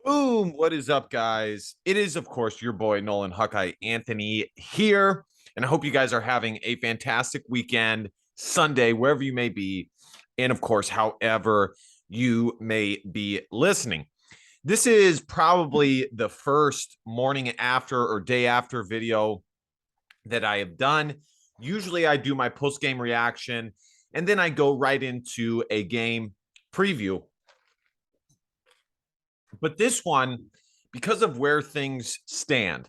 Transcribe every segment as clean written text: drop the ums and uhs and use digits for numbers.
Boom. What is up, guys? It is, of course, your boy, Nolan Huckeye Anthony here. And I hope you guys are having a fantastic weekend, Sunday, wherever you may be. And of course, however you may be listening. This is probably the first morning after or day after video that I have done. Usually I do my post game reaction and then I go right into a game preview. But this one, because of where things stand,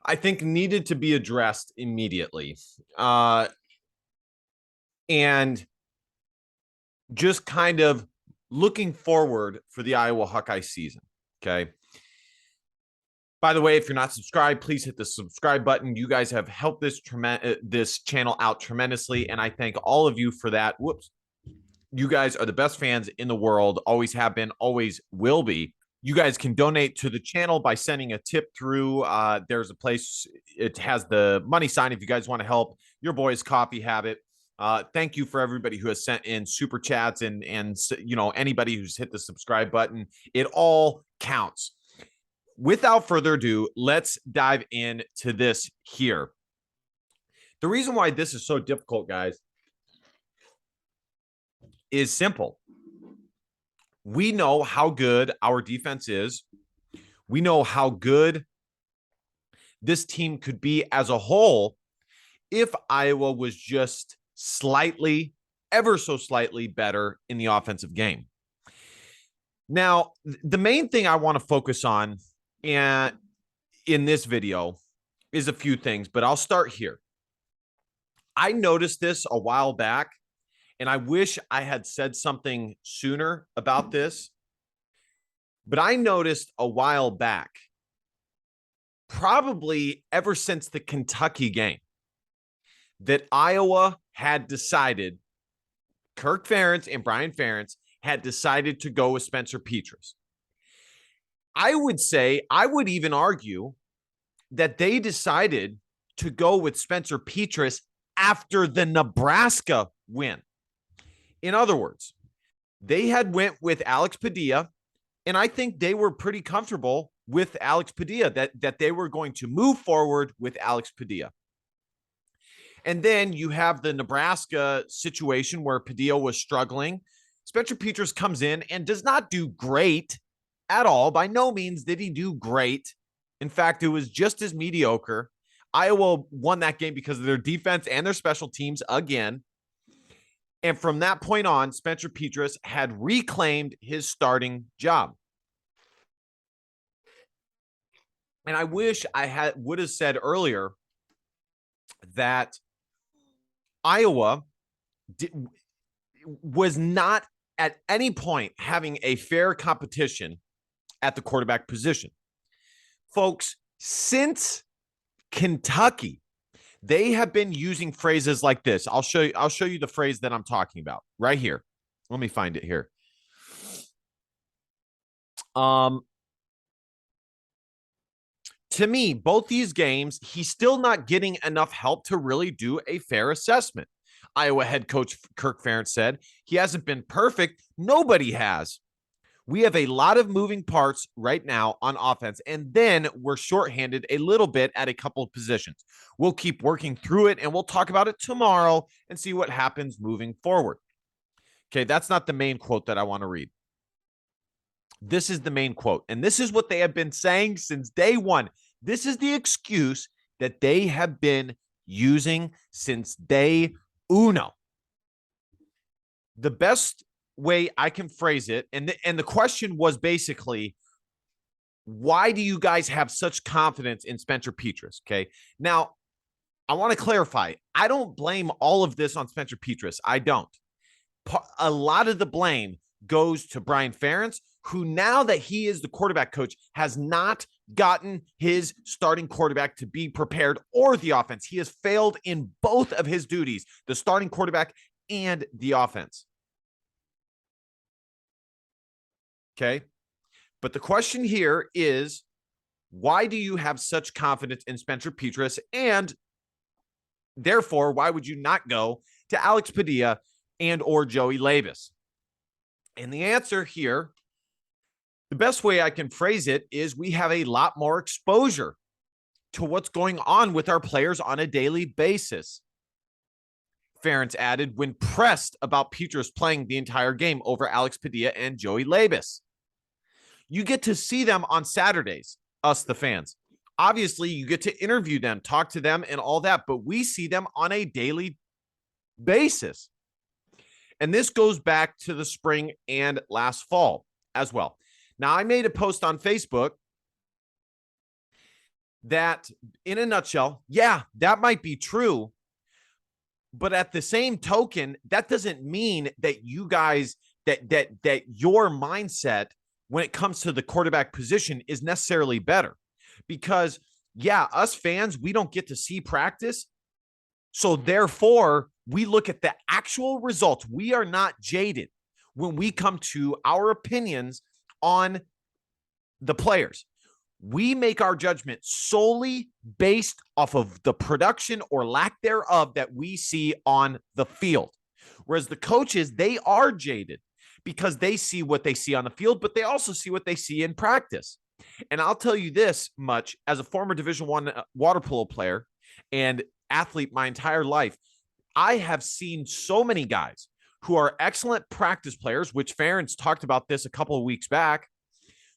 I think needed to be addressed immediately. And just kind of looking forward for the Iowa Hawkeye season. Okay. By the way, if you're not subscribed, please hit the subscribe button. You guys have helped this channel out tremendously, and I thank all of you for that. Whoops. You guys are the best fans in the world, always have been, always will be. You guys can donate to the channel by sending a tip through. There's a place, it has the money sign if you guys want to help your boy's coffee habit. Thank you for everybody who has sent in super chats and you know, anybody who's hit the subscribe button. It all counts. Without further ado, let's dive into this here. The reason why this is so difficult, guys, is simple. We know how good our defense is. We know how good this team could be as a whole if Iowa was just slightly, ever so slightly better in the offensive game. Now, the main thing I want to focus on in this video is a few things, but I'll start here. I noticed this a while back, and I wish I had said something sooner about this, but I noticed a while back, probably ever since the Kentucky game, that Iowa had decided, Kirk Ferentz and Brian Ferentz had decided to go with Spencer Petras. I would say, I would even argue that they decided to go with Spencer Petras after the Nebraska win. In other words, they had went with Alex Padilla, and I think they were pretty comfortable with Alex Padilla, that they were going to move forward with Alex Padilla. And then you have the Nebraska situation where Padilla was struggling. Spencer Petras comes in and does not do great at all. By no means did he do great. In fact, it was just as mediocre. Iowa won that game because of their defense and their special teams again. And from that point on, Spencer Petras had reclaimed his starting job. And I wish I would have said earlier that Iowa was not at any point having a fair competition at the quarterback position. Folks, since Kentucky, they have been using phrases like this. I'll show you the phrase that I'm talking about right here. Let me find it here. To me, both these games, he's still not getting enough help to really do a fair assessment. Iowa head coach Kirk Ferentz said he hasn't been perfect. Nobody has. We have a lot of moving parts right now on offense, and then we're shorthanded a little bit at a couple of positions. We'll keep working through it, and we'll talk about it tomorrow and see what happens moving forward. Okay, that's not the main quote that I want to read. This is the main quote, and this is what they have been saying since day one. This is the excuse that they have been using since day uno. The best way I can phrase it, and the question was basically, why do you guys have such confidence in Spencer Petras? Okay, now I want to clarify. I don't blame all of this on Spencer Petras. I don't. A lot of the blame goes to Brian Ferentz, who now that he is the quarterback coach has not gotten his starting quarterback to be prepared or the offense. He has failed in both of his duties, the starting quarterback and the offense. Okay. But the question here is, why do you have such confidence in Spencer Petras? And therefore, why would you not go to Alex Padilla and or Joey Labus? And the answer here The best way I can phrase it is we have a lot more exposure to what's going on with our players on a daily basis. Ferentz added when pressed about Petras playing the entire game over Alex Padilla and Joey Labas. You get to see them on Saturdays, us, the fans. Obviously, you get to interview them, talk to them, and all that, but we see them on a daily basis. And this goes back to the spring and last fall as well. Now, I made a post on Facebook that, in a nutshell, yeah, that might be true. But at the same token, that doesn't mean that you guys, that your mindset when it comes to the quarterback position is necessarily better. Because, yeah, us fans, we don't get to see practice. So therefore, we look at the actual results. We are not jaded when we come to our opinions on the players. We make our judgment solely based off of the production or lack thereof that we see on the field. Whereas the coaches, they are jaded because they see what they see on the field, but they also see what they see in practice. And I'll tell you this much, as a former Division I water polo player and athlete my entire life, I have seen so many guys who are excellent practice players, which Ferentz talked about this a couple of weeks back,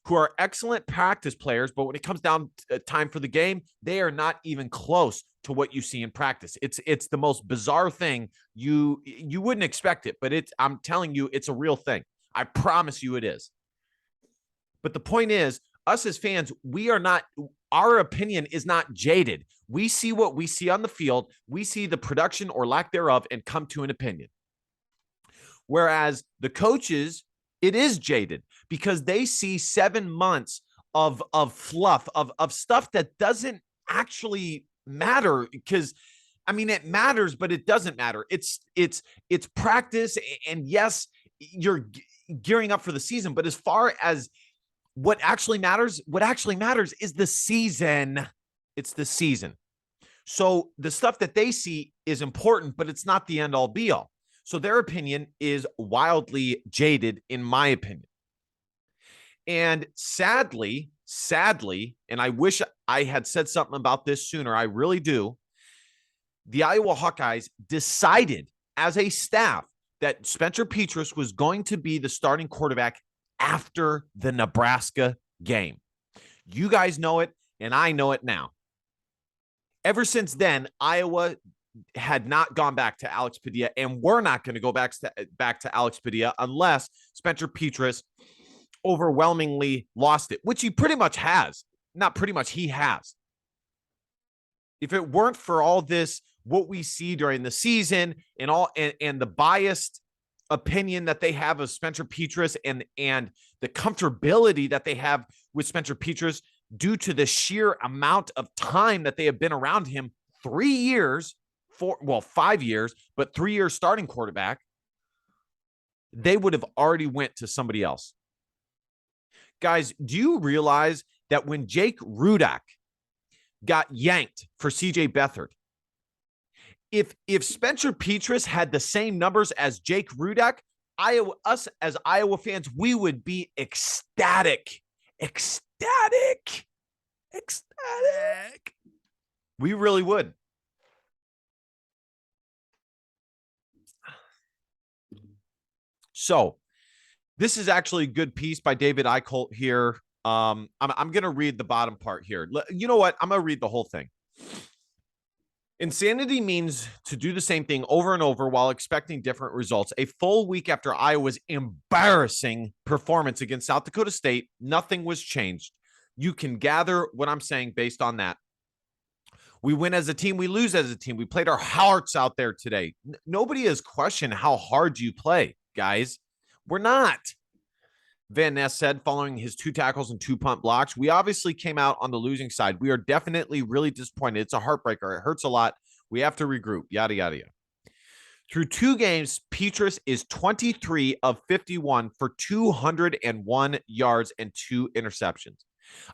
who are excellent practice players, but when it comes down to time for the game, they are not even close to what you see in practice. It's the most bizarre thing. You wouldn't expect it, but I'm telling you, it's a real thing. I promise you it is. But the point is, us as fans, our opinion is not jaded. We see what we see on the field. We see the production or lack thereof and come to an opinion. Whereas the coaches, it is jaded because they see 7 months of fluff, of stuff that doesn't actually matter. Because, I mean, it matters, but it doesn't matter. It's practice. And yes, you're gearing up for the season. But as far as what actually matters is the season. It's the season. So the stuff that they see is important, but it's not the end all be all. So their opinion is wildly jaded, in my opinion. And sadly, and I wish I had said something about this sooner, I really do, the Iowa Hawkeyes decided as a staff that Spencer Petras was going to be the starting quarterback after the Nebraska game. You guys know it, and I know it now. Ever since then, Iowa had not gone back to Alex Padilla, and we're not going to go back to Alex Padilla unless Spencer Petras overwhelmingly lost it, which he pretty much has. Not pretty much, he has. If it weren't for all this, what we see during the season and all, and the biased opinion that they have of Spencer Petras and the comfortability that they have with Spencer Petras due to the sheer amount of time that they have been around him, 3 years, 5 years, but 3 years starting quarterback, they would have already went to somebody else. Guys, do you realize that when Jake Rudock got yanked for CJ Beathard, if Spencer Petras had the same numbers as Jake Rudock, us as Iowa fans, we would be ecstatic. We really would. So this is actually a good piece by David Eichholt here. I'm going to read the bottom part here. You know what? I'm going to read the whole thing. Insanity means to do the same thing over and over while expecting different results. A full week after Iowa's embarrassing performance against South Dakota State, nothing was changed. You can gather what I'm saying based on that. We win as a team, we lose as a team. We played our hearts out there today. Nobody has questioned how hard you play, guys. We're not. Van Ness said following his 2 tackles and 2 punt blocks. We obviously came out on the losing side. We are definitely really disappointed. It's a heartbreaker. It hurts a lot. We have to regroup, yada, yada, yada. Through 2 games, Petras is 23 of 51 for 201 yards and 2 interceptions.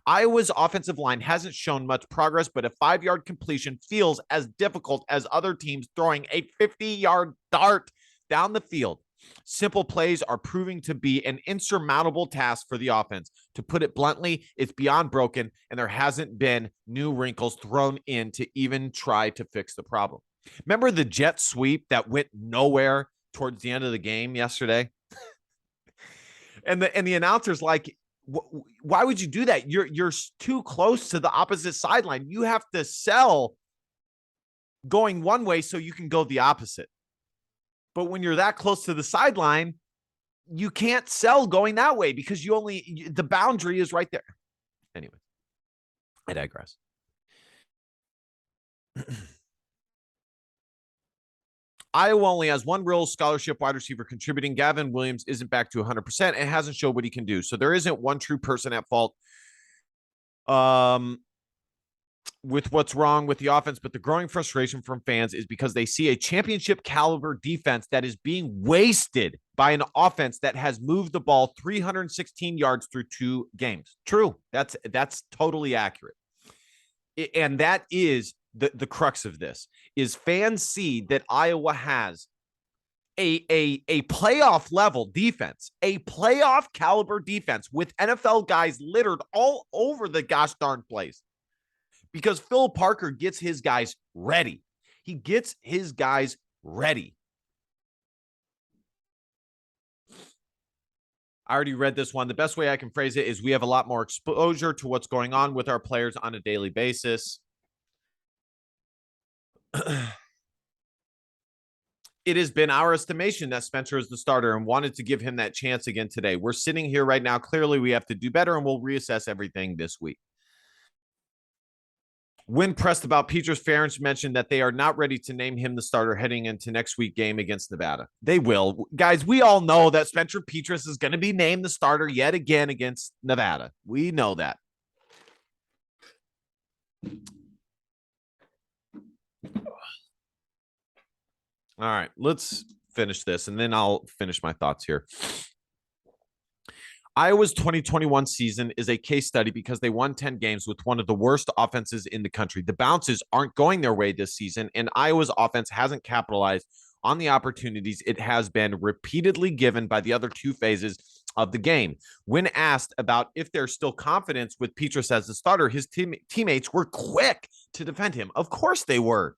Iowa's offensive line hasn't shown much progress, but a 5-yard completion feels as difficult as other teams throwing a 50-yard dart down the field. Simple plays are proving to be an insurmountable task for the offense. To put it bluntly, it's beyond broken, and there hasn't been new wrinkles thrown in to even try to fix the problem. Remember the jet sweep that went nowhere towards the end of the game yesterday? And the announcer's like, why would you do that? You're too close to the opposite sideline. You have to sell going one way so you can go the opposite. But when you're that close to the sideline, you can't sell going that way because the boundary is right there. Anyway, I digress. Iowa only has one real scholarship wide receiver contributing. Gavin Williams isn't back to 100% and hasn't showed what he can do. So there isn't one true person at fault with what's wrong with the offense, but the growing frustration from fans is because they see a championship caliber defense that is being wasted by an offense that has moved the ball 316 yards through 2 games. True. That's totally accurate. And that is the crux of this is fans see that Iowa has a playoff level defense, a playoff caliber defense with NFL guys littered all over the gosh darn place. Because Phil Parker gets his guys ready. He gets his guys ready. I already read this one. The best way I can phrase it is we have a lot more exposure to what's going on with our players on a daily basis. It has been our estimation that Spencer is the starter and wanted to give him that chance again today. We're sitting here right now. Clearly, we have to do better, and we'll reassess everything this week. When pressed about Petras, Ferentz mentioned that they are not ready to name him the starter heading into next week game against Nevada. They will. Guys, we all know that Spencer Petras is going to be named the starter yet again against Nevada. We know that. All right, let's finish this, and then I'll finish my thoughts here. Iowa's 2021 season is a case study because they won 10 games with one of the worst offenses in the country. The bounces aren't going their way this season, and Iowa's offense hasn't capitalized on the opportunities it has been repeatedly given by the other 2 phases of the game. When asked about if there's still confidence with Petras as the starter, his teammates were quick to defend him. Of course they were.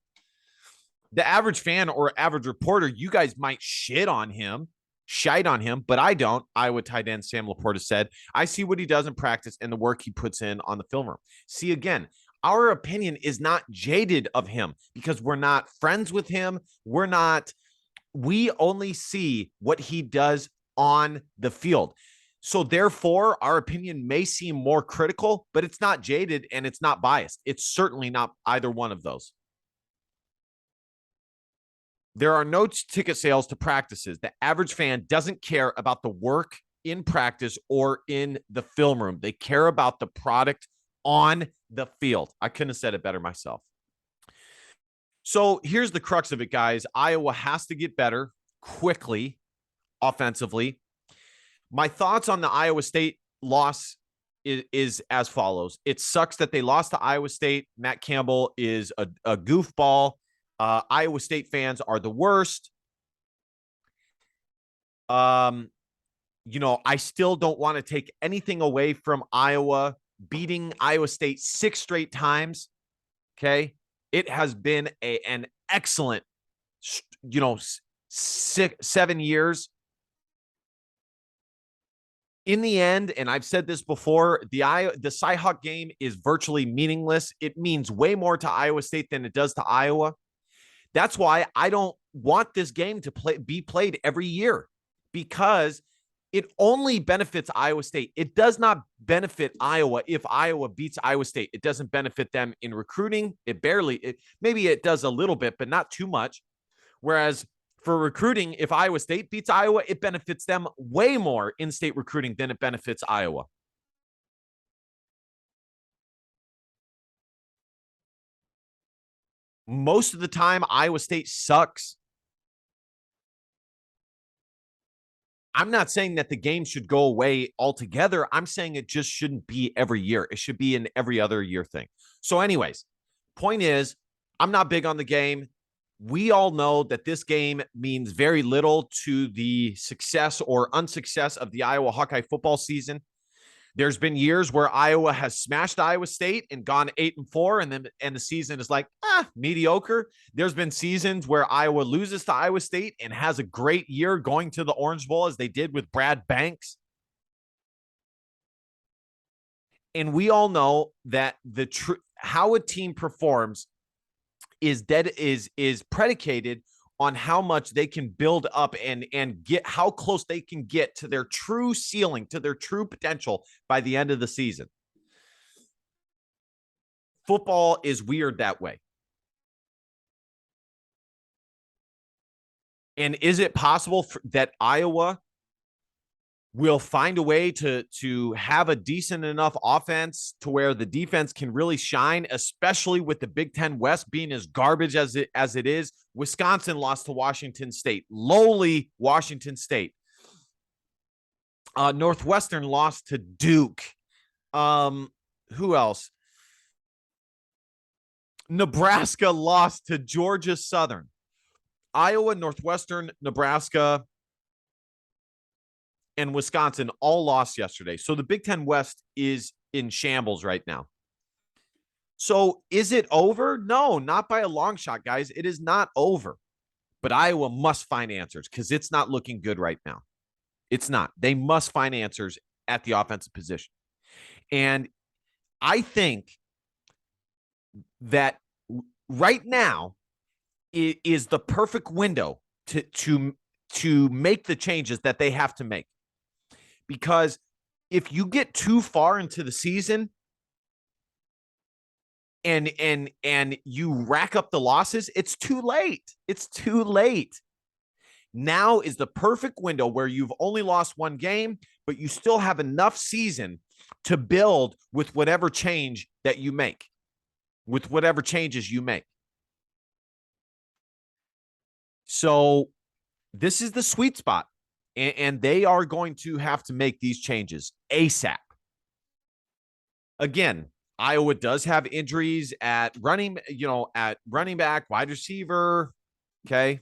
The average fan or average reporter, you guys might shite on him, but I don't. Iowa tight end Sam Laporta said, I see what he does in practice and the work he puts in on the film room. See, again, our opinion is not jaded of him because we're not friends with him. We only see what he does on the field. So therefore, our opinion may seem more critical, but it's not jaded and it's not biased. It's certainly not either one of those. There are no ticket sales to practices. The average fan doesn't care about the work in practice or in the film room. They care about the product on the field. I couldn't have said it better myself. So here's the crux of it, guys. Iowa has to get better quickly offensively. My thoughts on the Iowa State loss is as follows. It sucks that they lost to Iowa State. Matt Campbell is a goofball. Iowa State fans are the worst. I still don't want to take anything away from Iowa beating Iowa State 6 straight times. Okay. It has been an excellent, 7 years. In the end, and I've said this before, the Cyhawk game is virtually meaningless. It means way more to Iowa State than it does to Iowa. That's why I don't want this game to be played every year because it only benefits Iowa State. It does not benefit Iowa if Iowa beats Iowa State. It doesn't benefit them in recruiting. Maybe it does a little bit, but not too much. Whereas for recruiting, if Iowa State beats Iowa, it benefits them way more in state recruiting than it benefits Iowa. Most of the time, Iowa State sucks. I'm not saying that the game should go away altogether. I'm saying it just shouldn't be every year. It should be an every other year thing. So anyways, point is, I'm not big on the game. we all know that this game means very little to the success or unsuccess of the Iowa Hawkeye football season. There's been years where Iowa has smashed Iowa State and gone 8-4, and the season is like mediocre. There's been seasons where Iowa loses to Iowa State and has a great year going to the Orange Bowl, as they did with Brad Banks. And we all know that how a team performs is predicated on how much they can build up and get how close they can get to their true ceiling, to their true potential by the end of the season. Football is weird that way. And is it possible that Iowa will find a way to have a decent enough offense to where the defense can really shine, especially with the Big Ten West being as garbage as it is? Wisconsin lost to Washington State, lowly Washington State. Northwestern lost to Duke. Who else? Nebraska lost to Georgia Southern. Iowa, Northwestern, Nebraska, and Wisconsin all lost yesterday. So the Big Ten West is in shambles right now. So is it over? No, not by a long shot, guys. It is not over. But Iowa must find answers because it's not looking good right now. It's not. They must find answers at the offensive position. And I think that right now it is the perfect window to make the changes that they have to make. Because if you get too far into the season and you rack up the losses, it's too late. It's too late. Now is the perfect window where you've only lost one game, but you still have enough season to build with whatever change that you make, with whatever changes you make. So this is the sweet spot. And they are going to have to make these changes ASAP. Again, Iowa does have injuries at running back, wide receiver. Okay.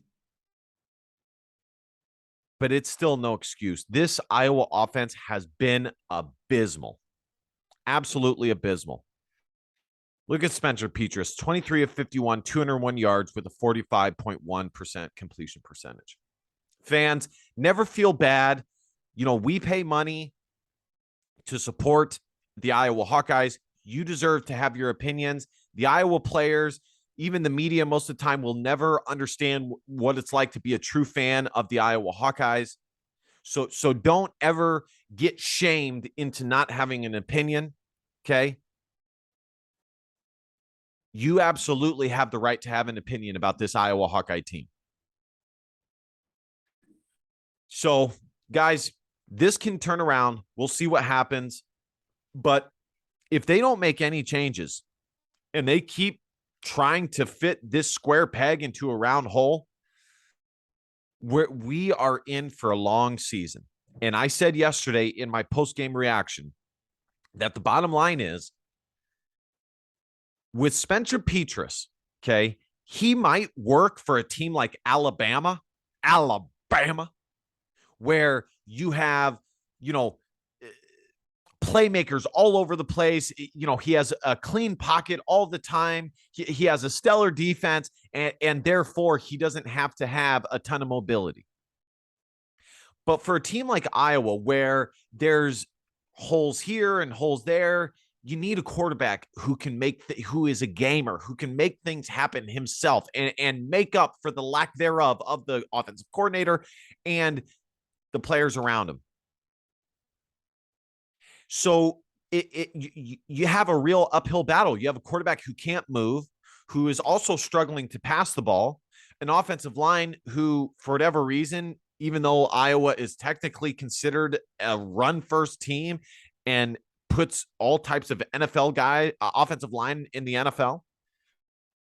But it's still no excuse. This Iowa offense has been abysmal. Absolutely abysmal. Look at Spencer Petras, 23 of 51, 201 yards with a 45.1% completion percentage. Fans, never feel bad. We pay money to support the Iowa Hawkeyes. You deserve to have your opinions. The Iowa players, even the media, most of the time will never understand what it's like to be a true fan of the Iowa Hawkeyes. So don't ever get shamed into not having an opinion, okay? You absolutely have the right to have an opinion about this Iowa Hawkeye team. So, guys, this can turn around. We'll see what happens. But if they don't make any changes and they keep trying to fit this square peg into a round hole, we are in for a long season. And I said yesterday in my post-game reaction that the bottom line is, with Spencer Petras, okay, he might work for a team like Alabama, where you have, playmakers all over the place. He has a clean pocket all the time. He has a stellar defense, and therefore he doesn't have to have a ton of mobility. But for a team like Iowa, where there's holes here and holes there, you need a quarterback who can who is a gamer, who can make things happen himself and make up for the lack thereof of the offensive coordinator and the players around him. So you have a real uphill battle. You have a quarterback who can't move, who is also struggling to pass the ball, an offensive line who, for whatever reason, even though Iowa is technically considered a run-first team and puts all types of NFL offensive line in the NFL,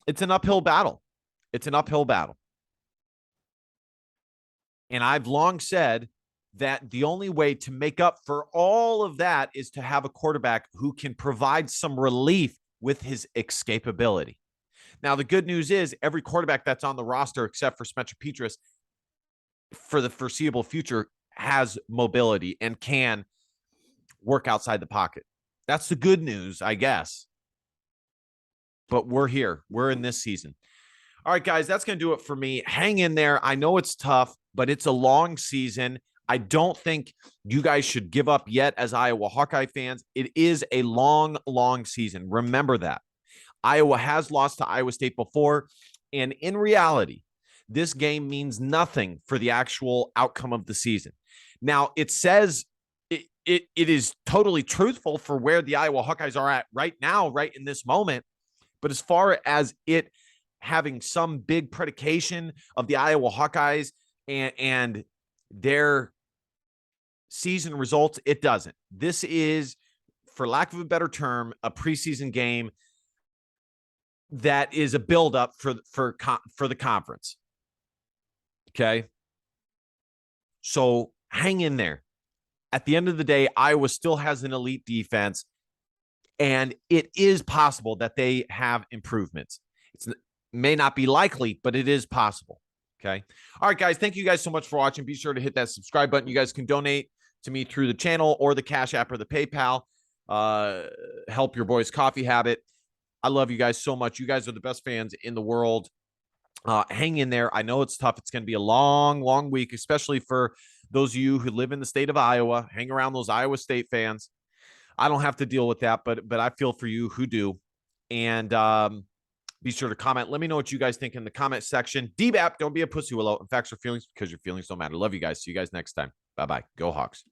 it's an uphill battle. It's an uphill battle. And I've long said that the only way to make up for all of that is to have a quarterback who can provide some relief with his escapability. Now, the good news is every quarterback that's on the roster, except for Spencer Petras, for the foreseeable future, has mobility and can work outside the pocket. That's the good news, I guess. But we're here. We're in this season. All right, guys, that's going to do it for me. Hang in there. I know it's tough, but it's a long season. I don't think you guys should give up yet as Iowa Hawkeye fans. It is a long, long season. Remember that. Iowa has lost to Iowa State before, and in reality, this game means nothing for the actual outcome of the season. Now, it says it is totally truthful for where the Iowa Hawkeyes are at right now, right in this moment. But as far as it having some big predication of the Iowa Hawkeyes and their season results, it doesn't. This is, for lack of a better term, a preseason game that is a buildup for the conference. Okay. So hang in there. At the end of the day, Iowa still has an elite defense, and it is possible that they have improvements. It may not be likely, but it is possible. Okay. All right, guys. Thank you guys so much for watching. Be sure to hit that subscribe button. You guys can donate to me through the channel or the Cash App or the PayPal. Help your boy's coffee habit. I love you guys so much. You guys are the best fans in the world. Hang in there. I know it's tough. It's going to be a long, long week, especially for those of you who live in the state of Iowa. Hang around those Iowa State fans. I don't have to deal with that, but I feel for you who do. And be sure to comment. Let me know what you guys think in the comment section. DBAP, don't be a pussy willow. In facts or feelings, because your feelings don't matter. Love you guys. See you guys next time. Bye-bye. Go Hawks.